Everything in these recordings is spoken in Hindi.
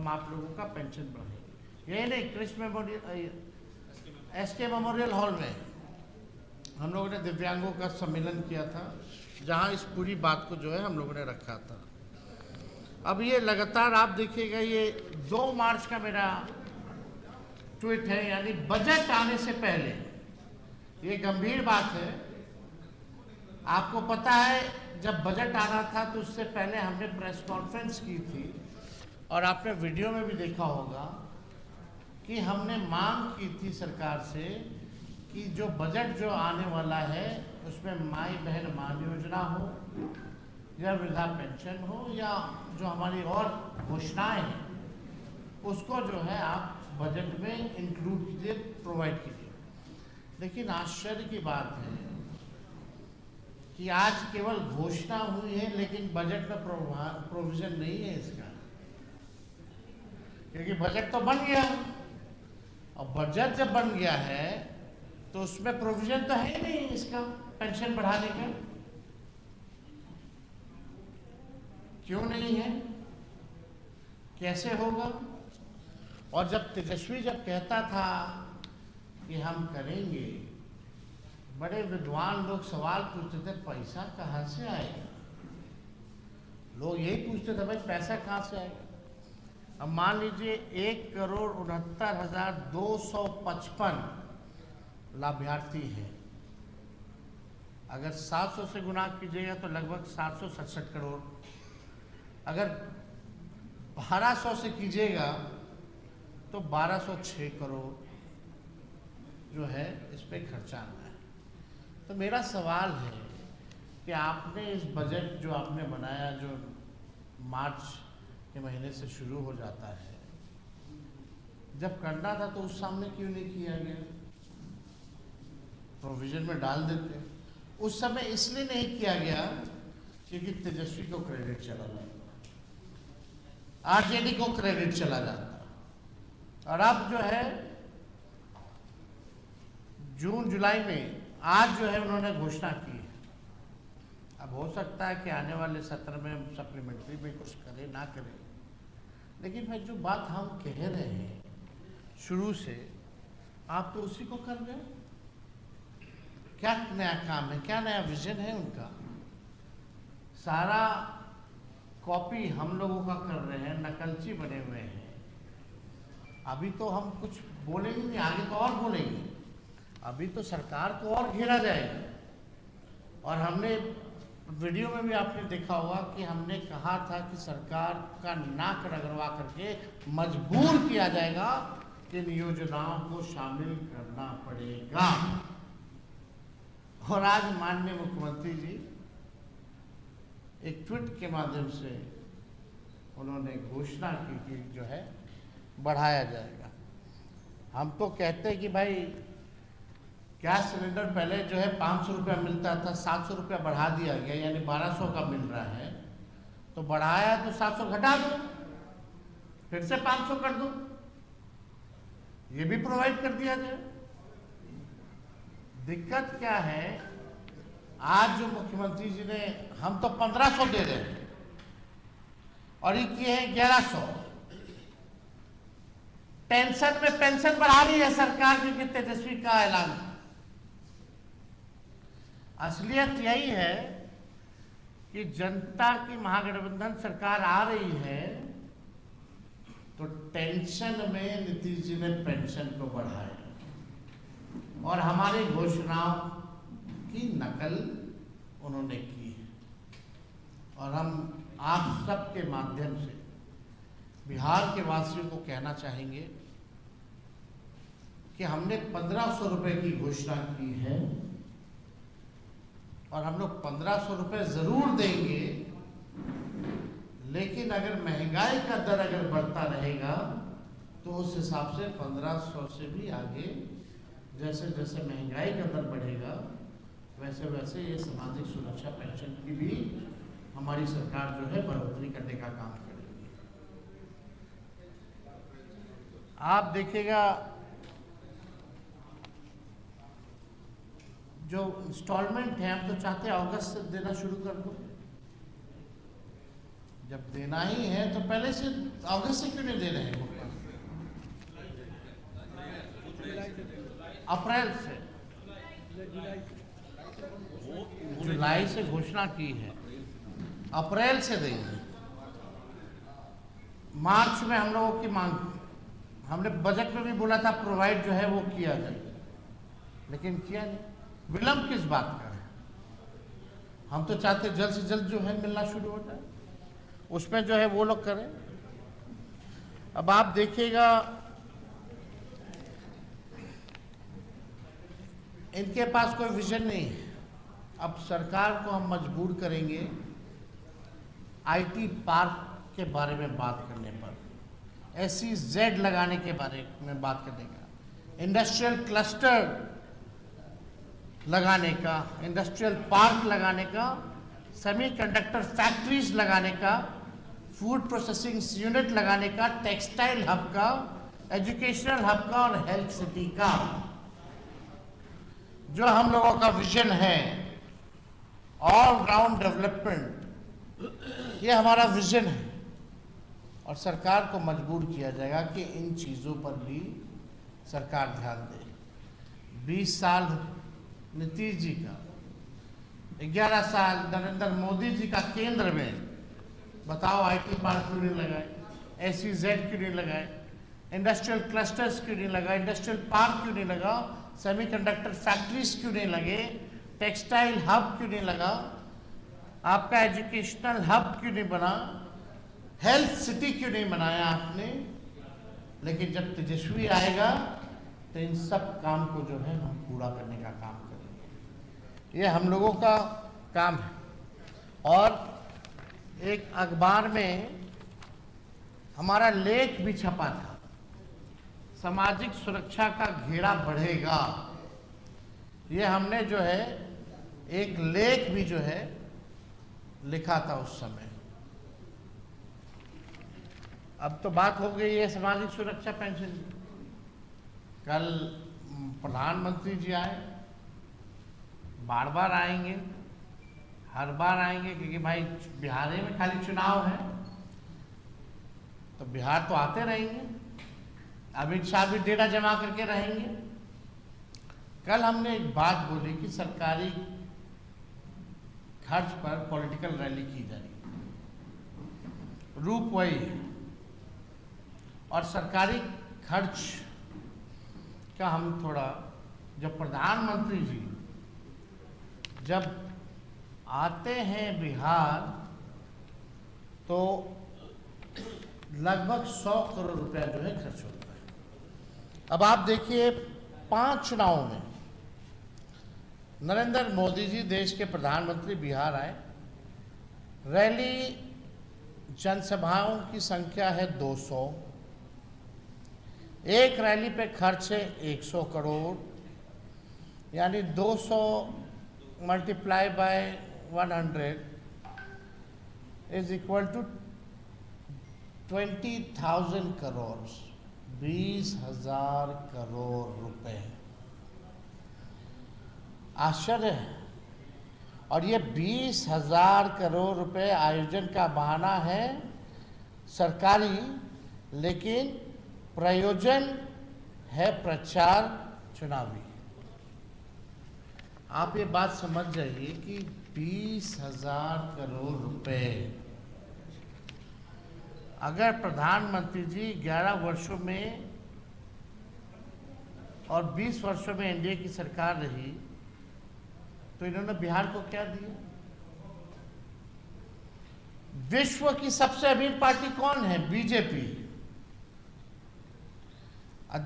हम आप लोगों का पेंशन बढ़ाएंगे। यही नहीं, Krishna memorial, SK memorial hall में हम लोगों ने दिव्यांगों का सम्मेलन किया था, जहां इस पूरी बात को जो है हम लोगों ने रखा था। अब ये लगातार आप देखिएगा, ये 2 मार्च का मेरा ट्वीट है, यानी बजट आने से पहले। ये गंभीर बात है। आपको पता है, जब बजट आना था तो उससे पहले हमने प्रेस कॉन्फ्रेंस की थी, और आपने वीडियो में भी देखा होगा कि हमने मांग की थी सरकार से कि जो बजट जो आने वाला है उसमें माई बहन मान योजना हो, या वृद्धा पेंशन हो, या जो हमारी और घोषणाएं हैं उसको जो है आप बजट में इंक्लूड कीजिए, प्रोवाइड कीजिए। लेकिन आश्चर्य की बात है कि आज केवल घोषणा हुई है, लेकिन बजट में प्रोविजन नहीं है इसका। क्योंकि बजट तो बन गया, और बजट जब बन गया है तो उसमें प्रोविजन तो है नहीं इसका पेंशन बढ़ाने का। क्यों नहीं है, कैसे होगा? और जब तेजस्वी जब कहता था कि हम करेंगे, बड़े विद्वान लोग सवाल पूछते थे, पैसा कहाँ से आएगा? लोग यही पूछते थे, भाई पैसा कहाँ से आएगा? अब मान लीजिए 1,69,255 लाभार्थी हैं। अगर 700 से गुना कीजिएगा तो लगभग 767 करोड़। अगर 1200 से कीजिएगा तो 1206 करोड़ जो है इस पे खर्चा आना है। तो मेरा सवाल है कि आपने इस बजट जो आपने बनाया, जो मार्च के महीने से शुरू हो जाता है, जब करना था तो उस सामने क्यों नहीं किया गया? प्रोविजन में डाल देते। उस समय इसलिए नहीं किया गया क्योंकि तेजस्वी को क्रेडिट चला जाता, RJD को क्रेडिट चला जाता। और अब जो है जून जुलाई में आज जो है उन्होंने घोषणा की है। अब हो सकता है कि आने वाले सत्र में सप्लीमेंट्री में कुछ करे ना करे, लेकिन भाई जो बात हम कह रहे हैं शुरू से, आप तो उसी को कर रहे हैं। क्या नया काम है, क्या नया विजन है उनका? सारा कॉपी हम लोगों का कर रहे हैं, नकलची बने हुए हैं। अभी तो हम कुछ बोलेंगे नहीं, आगे तो और बोलेंगे। अभी तो सरकार को और घेरा जाएगा। और हमने वीडियो में भी आपने देखा होगा कि हमने कहा था कि सरकार का नाक रगड़वा करके मजबूर किया जाएगा कि इन योजनाओं को शामिल करना पड़ेगा। और आज माननीय मुख्यमंत्री जी एक ट्वीट के माध्यम से उन्होंने घोषणा की कि जो है बढ़ाया जाएगा। हम तो कहते हैं कि भाई गैस सिलेंडर पहले जो है 500 रुपया मिलता था, 700 रुपया बढ़ा दिया गया, यानी 1200 का मिल रहा है। तो बढ़ाया तो 700 घटा दो, फिर से 500 कर दो, ये भी प्रोवाइड कर दिया जाए। दिक्कत क्या है, आज जो मुख्यमंत्री जी ने, हम तो 1500 दे रहे हैं और ये किए हैं 1100। पेंशन में पेंशन बढ़ा रही है सरकार क्योंकि तेजस्वी का ऐलान था। असलियत यही है कि जनता की महागठबंधन सरकार आ रही है तो टेंशन में नीतीश जी ने पेंशन को बढ़ाया और हमारी घोषणाओं की नकल उन्होंने की है। और हम आप सबके माध्यम से बिहार के वासियों को कहना चाहेंगे कि हमने 1500 रुपए की घोषणा की है और हम लोग 1500 रुपए जरूर देंगे, लेकिन अगर महंगाई का दर अगर बढ़ता रहेगा तो उस हिसाब से 1500 से भी आगे, जैसे जैसे महंगाई का दर बढ़ेगा वैसे वैसे ये सामाजिक सुरक्षा पेंशन की भी हमारी सरकार जो है बढ़ोतरी करने का काम करेगी। आप देखिएगा जो इंस्टॉलमेंट है, हम तो चाहते हैं अगस्त से देना शुरू कर दो। जब देना ही है तो पहले से अगस्त से क्यों नहीं दे रहे हैं? अप्रैल से, जुलाई से घोषणा की है, अप्रैल से देंगे। मार्च में हम लोगों की मांग, हमने बजट में भी बोला था प्रोवाइड जो है वो किया जाए, लेकिन किया नहीं। विलंब किस बात का है? हम तो चाहते जल्द से जल्द जो है मिलना शुरू हो जाए, उसमें जो है वो लोग करें। अब आप देखिएगा, इनके पास कोई विजन नहीं है। अब सरकार को हम मजबूर करेंगे आईटी पार्क के बारे में बात करने पर, SEZ लगाने के बारे में बात करने का, इंडस्ट्रियल क्लस्टर लगाने का, इंडस्ट्रियल पार्क लगाने का, सेमीकंडक्टर फैक्ट्रीज लगाने का, फूड प्रोसेसिंग यूनिट लगाने का, टेक्सटाइल हब का, एजुकेशनल हब का और हेल्थ सिटी का। जो हम लोगों का विजन है ऑल राउंड डेवलपमेंट, ये हमारा विजन है और सरकार को मजबूर किया जाएगा कि इन चीज़ों पर भी सरकार ध्यान दे। 20 साल नीतीश जी का, 11 साल नरेंद्र मोदी जी का केंद्र में, बताओ आईटी पार्क क्यों नहीं लगाए, SEZ क्यों नहीं लगाए, इंडस्ट्रियल क्लस्टर्स क्यों नहीं लगा, इंडस्ट्रियल पार्क क्यों नहीं लगा, सेमीकंडक्टर फैक्ट्रीज क्यों नहीं लगे, टेक्सटाइल हब क्यों नहीं लगा, आपका एजुकेशनल हब क्यों नहीं बना, हेल्थ सिटी क्यों नहीं बनाया आपने। लेकिन जब तेजस्वी आएगा तो इन सब काम को जो है हम पूरा करने का काम करेंगे, ये हम लोगों का काम है। और एक अखबार में हमारा लेख भी छपा था, सामाजिक सुरक्षा का घेरा बढ़ेगा। ये हमने जो है एक लेख भी जो है लिखा था उस समय। अब तो बात हो गई है सामाजिक सुरक्षा पेंशन। कल प्रधानमंत्री जी आए, बार बार आएंगे, हर बार आएंगे, क्योंकि भाई बिहार में खाली चुनाव है तो बिहार तो आते रहेंगे। अमित शाह भी डेरा जमा करके रहेंगे। कल हमने एक बात बोली कि सरकारी खर्च पर पॉलिटिकल रैली की जाएगी, रूप वही है। और सरकारी खर्च का हम थोड़ा, जब प्रधानमंत्री जी जब आते हैं बिहार तो लगभग 100 करोड़ रुपया जो है खर्च होता है। अब आप देखिए 5 चुनावों में नरेंद्र मोदी जी देश के प्रधानमंत्री बिहार आए, रैली जनसभाओं की संख्या है 200, एक रैली पे खर्च है 100 करोड़, यानी 200 multiply by 100 is equal to 20,000 crore, 20,000 crore रुपए। आश्चर्य है। और ये 20,000 करोड़ रुपए आयोजन का बहाना है सरकारी, लेकिन प्रयोजन है प्रचार चुनावी। आप ये बात समझ जाइए कि 20,000 करोड़ रुपए अगर प्रधानमंत्री जी 11 वर्षों में और 20 वर्षों में एनडीए की सरकार रही तो इन्होंने बिहार को क्या दिया? विश्व की सबसे अमीर पार्टी कौन है? बीजेपी।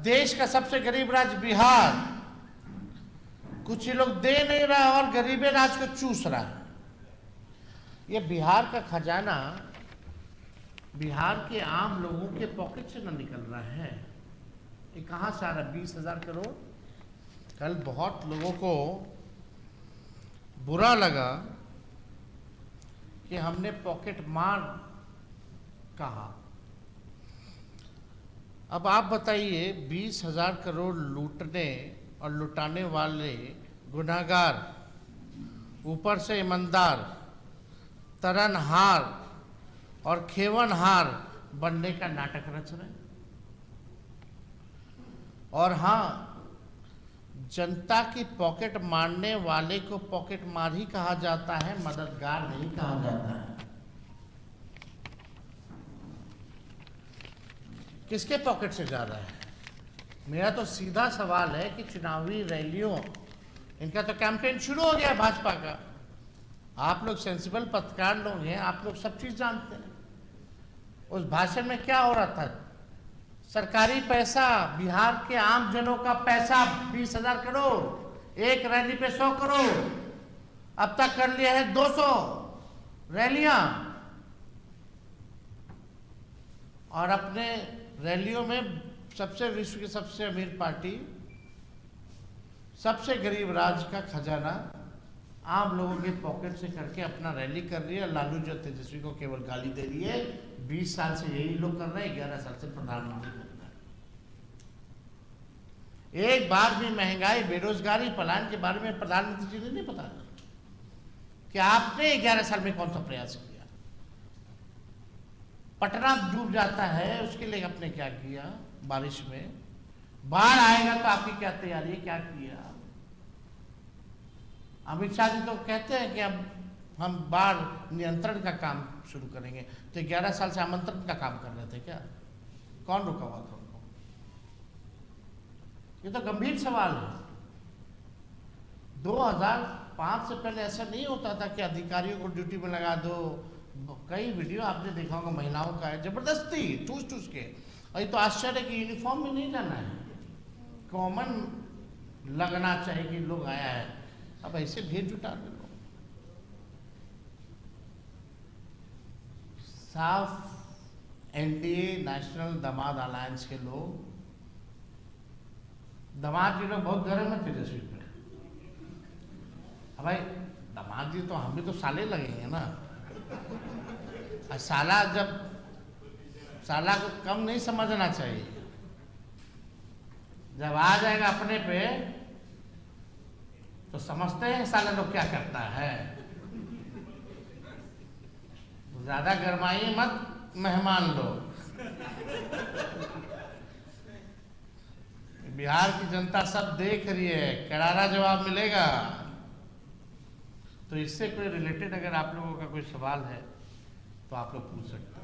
देश का सबसे गरीब राज्य बिहार, कुछ ही लोग दे नहीं रहा और गरीबे राज को चूस रहा है। ये बिहार का खजाना बिहार के आम लोगों के पॉकेट से न निकल रहा है। ये कहां से आ रहा है 20,000 करोड़? कल बहुत लोगों को बुरा लगा कि हमने पॉकेट मार कहा। अब आप बताइए 20,000 करोड़ लूटने और लुटाने वाले गुनाहगार, ऊपर से ईमानदार, तरनहार और खेवनहार बनने का नाटक रच रहे हैं। और हाँ, जनता की पॉकेट मारने वाले को पॉकेट मार ही कहा जाता है, मददगार नहीं कहा जाता है। किसके पॉकेट से जा रहा है? मेरा तो सीधा सवाल है कि चुनावी रैलियों, इनका तो कैंपेन शुरू हो गया भाजपा का। आप लोग सेंसिबल पत्रकार लोग हैं, आप लोग सब चीज जानते हैं। उस भाषण में क्या हो रहा था? सरकारी पैसा, बिहार के आम जनों का पैसा 20,000 करोड़, एक रैली पे 100 करोड़, अब तक कर लिया है 200 रैलियां। और अपने रैलियों में सबसे विश्व की सबसे अमीर पार्टी, सबसे गरीब राज्य का खजाना आम लोगों के पॉकेट से करके अपना रैली कर रही है। लालू जो तेजस्वी को केवल गाली दे रही है। 20 साल से यही लोग कर रहे हैं, 11 साल से प्रधानमंत्री कर रहे हैं। एक बार भी महंगाई, बेरोजगारी, पलायन के बारे में प्रधानमंत्री जी ने नहीं बताया कि आपने 11 साल में कौन सा प्रयास किया। पटना डूब जाता है, उसके लिए आपने क्या किया? बारिश में बाढ़ आएगा तो आपकी क्या तैयारी है, क्या किया? अमित शाह जी तो कहते हैं कि अब हम बाढ़ नियंत्रण का काम शुरू करेंगे, तो 11 साल से आमंत्रण का काम कर रहे थे क्या? कौन रुका हुआ था उनको? ये तो गंभीर सवाल है। 2005 से पहले ऐसा नहीं होता था कि अधिकारियों को ड्यूटी में लगा दो। कई वीडियो आपने देखा होगा महिलाओं का है, जबरदस्ती ठूस ठूस के। और ये तो आश्चर्य कि यूनिफॉर्म में नहीं जाना है, कॉमन लगना चाहिए कि लोग आया है। अब ऐसे भीड़ जुटा दे लो। साफ एनडीए नेशनल दामाद अलायंस के लोग, दामाद जी लोग बहुत गर्म है तेजस्वी पे। अब भाई दामाद जी तो हम भी तो साले लगेंगे ना। साला को कम नहीं समझना चाहिए। जब आ जाएगा अपने पे तो समझते हैं साला लोग क्या करता है। ज्यादा गरमाइए मत मेहमान लोग। बिहार की जनता सब देख रही है, करारा जवाब मिलेगा। तो इससे कोई रिलेटेड अगर आप लोगों का कोई सवाल है तो आप लोग पूछ सकते हैं।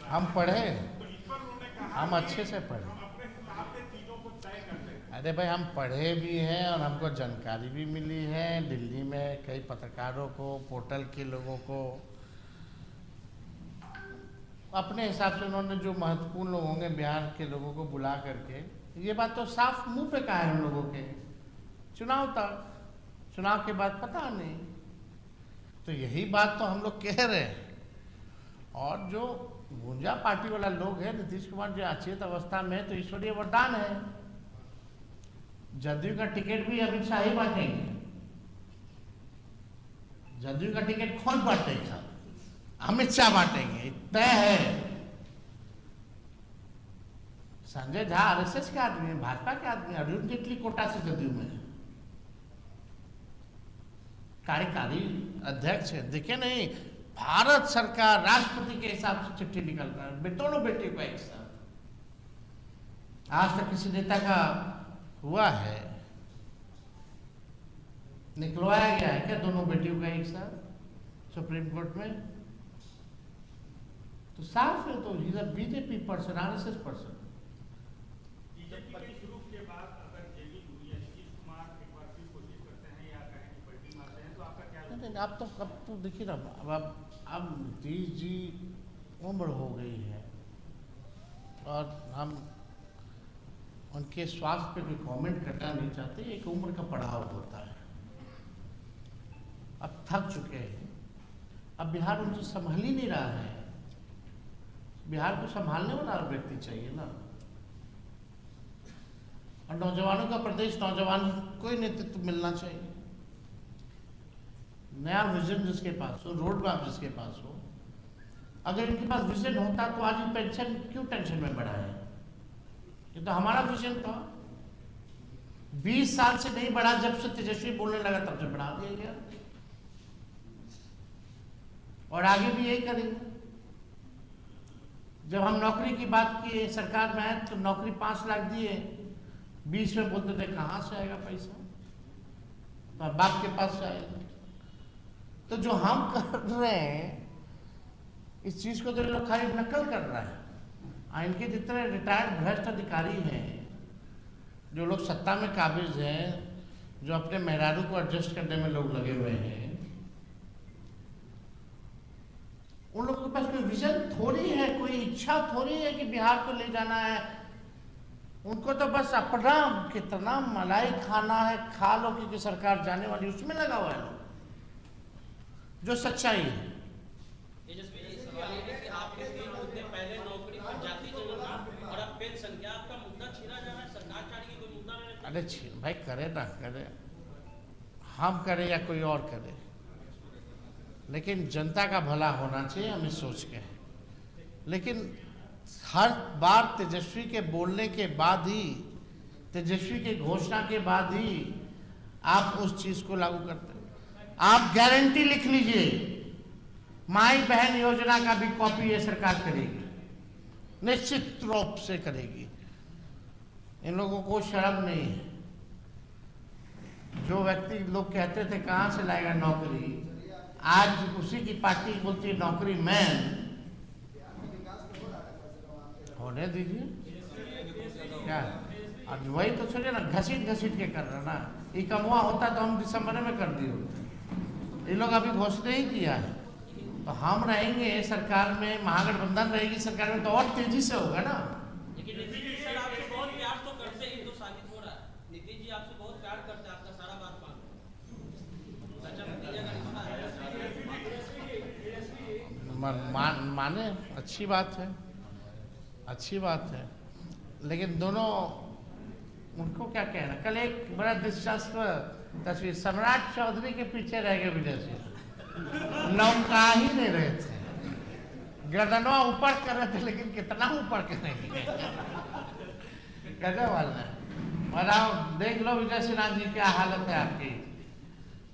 हम पढ़े, हम अच्छे से पढ़े। अरे भाई हम पढ़े भी हैं और हमको जानकारी भी मिली है। दिल्ली में कई पत्रकारों को, पोर्टल के लोगों को अपने हिसाब से उन्होंने जो महत्वपूर्ण लोग होंगे बिहार के लोगों को बुला करके, ये बात तो साफ मुंह पे कहा है उन लोगों के। चुनाव तक, चुनाव के बाद पता नहीं। तो यही बात तो हम लोग कह रहे हैं। और जो गुंजा पार्टी वाला लोग है, नीतीश कुमार जो अचेत अवस्था में, तो ईश्वरीय वरदान है। जदयू का टिकट भी अमित शाह ही बांटेंगे। जदयू का टिकट कौन बांटेगा? अमित शाह बांटेंगे, तय है। संजय झा आरएसएस के आदमी है, भाजपा के आदमी। अरुण जेटली कोटा से जदयू में कार्यकारी अध्यक्ष है। देखे नहीं, भारत सरकार राष्ट्रपति के हिसाब से चिट्ठी निकल रहा है, दोनों बेटियों का एक साथ। आज तक किसी नेता का हुआ है? निकलवाया गया है क्या दोनों बेटियों का एक साथ सुप्रीम कोर्ट में? तो साफ है। तो he is a BJP person, RSS person. आप तो अब तो देखिए ना, अब नीतीश जी उम्र हो गई है और हम उनके स्वास्थ्य पे कोई कमेंट करना नहीं चाहते। एक उम्र का पड़ाव होता है। अब थक चुके हैं। अब बिहार उनसे संभाल ही नहीं रहा है। बिहार को संभालने वाला व्यक्ति चाहिए ना। और नौजवानों का प्रदेश, नौजवान को ही नेतृत्व मिलना चाहिए। नया विजन जिसके पास हो, रोड मैप जिसके पास हो, अगर इनके पास विजन होता तो आज पेंशन क्यों टेंशन में बढ़ा है? ये तो हमारा विजन था। 20 साल से नहीं बढ़ा, जब से तेजस्वी बोलने लगा तब से बढ़ा दिया गया, और आगे भी यही करेंगे। जब हम नौकरी की बात की सरकार में आए तो नौकरी 5 लाख दिए, 20 में बोलते थे कहाँ से आएगा पैसा, तो बाप के पास से आएगा। तो जो हम कर रहे हैं इस चीज को तो लोग खाली नकल कर रहा है। इनके जितने रिटायर्ड भ्रष्ट अधिकारी हैं, जो लोग सत्ता में काबिज हैं, जो अपने मेहरारू को एडजस्ट करने में लोग लगे हुए हैं, उन लोगों के पास कोई विजन थोड़ी है, कोई इच्छा थोड़ी है कि बिहार को ले जाना है। उनको तो बस अपना कितना मलाई खाना है, खा लो, क्योंकि सरकार जाने वाली उसमें लगा हुआ है, जो सच्चाई है। अरे भाई, करे ना करे, हम करें या कोई और करे, लेकिन जनता का भला होना चाहिए, हमें सोच के। लेकिन हर बार तेजस्वी के बोलने के बाद ही, तेजस्वी के घोषणा के बाद ही आप उस चीज को लागू करते हैं। आप गारंटी लिख लीजिए, माई बहन योजना का भी कॉपी ये सरकार करेगी, निश्चित रूप से करेगी। इन लोगों को शर्म नहीं है। जो व्यक्ति लोग कहते थे कहाँ से लाएगा नौकरी, आज उसी की पार्टी बोलती है नौकरी मैन। होने दीजिए, क्या आज वही तो सुनिए ना, घसीट घसीट के कर रहा ना। ये कमुआ होता तो हम दिसंबर में कर दिए होते। ये लोग अभी घोषणा ही किया है, तो हम रहेंगे सरकार में, महागठबंधन रहेगी सरकार में, तो और तेजी से होगा ना। लेकिन नीतीश जी सर आपसे बहुत प्यार तो करते ही तो साबित हो रहा है। नीतीश जी आपसे बहुत प्यार करते हैं, आपका सारा बात माने अच्छी बात है, अच्छी बात है, लेकिन दोनों उनको क्या कहना। कल एक बड़ा दिलचस्प तस्वीर, सम्राट चौधरी के पीछे रह गए विजय सिंह, लौका ही नहीं रहे थे, गर्दनवा ऊपर कर रहे थे, लेकिन कितना ऊपर करेंगे, गजब वाला है। और आप देख लो विजय सिन्हा जी क्या हालत है आपकी।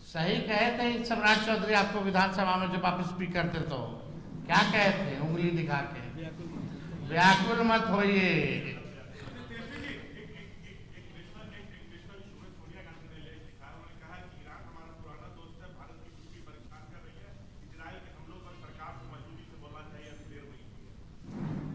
सही कहे थे सम्राट चौधरी आपको विधानसभा में जब आप स्पीक करते तो क्या कहे थे, उंगली दिखा के, व्याकुल मत होइए।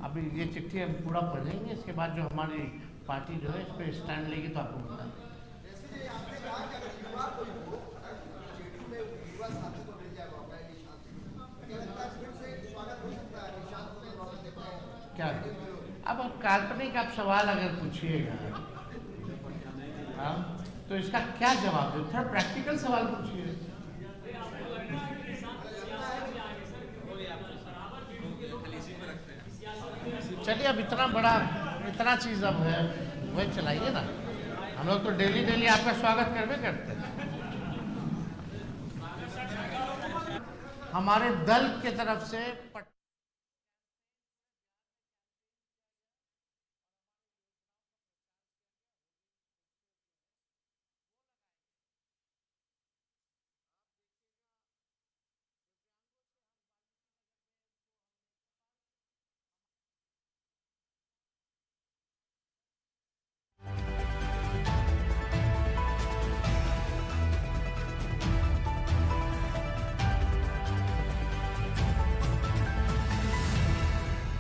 अभी ये चिट्ठी हम पूरा पढ़ेंगे, इसके बाद जो हमारी पार्टी जो है इस पर स्टैंड लेगी तो आपको बता दें। क्या अब काल्पनिक आप सवाल अगर पूछिएगा, हाँ, तो इसका क्या जवाब दे? थोड़ा प्रैक्टिकल सवाल पूछिए। चलिए, अब इतना चीज अब है, वही चलाइए ना। हम लोग तो डेली डेली आपका स्वागत करवे करते हैं। हमारे दल के तरफ से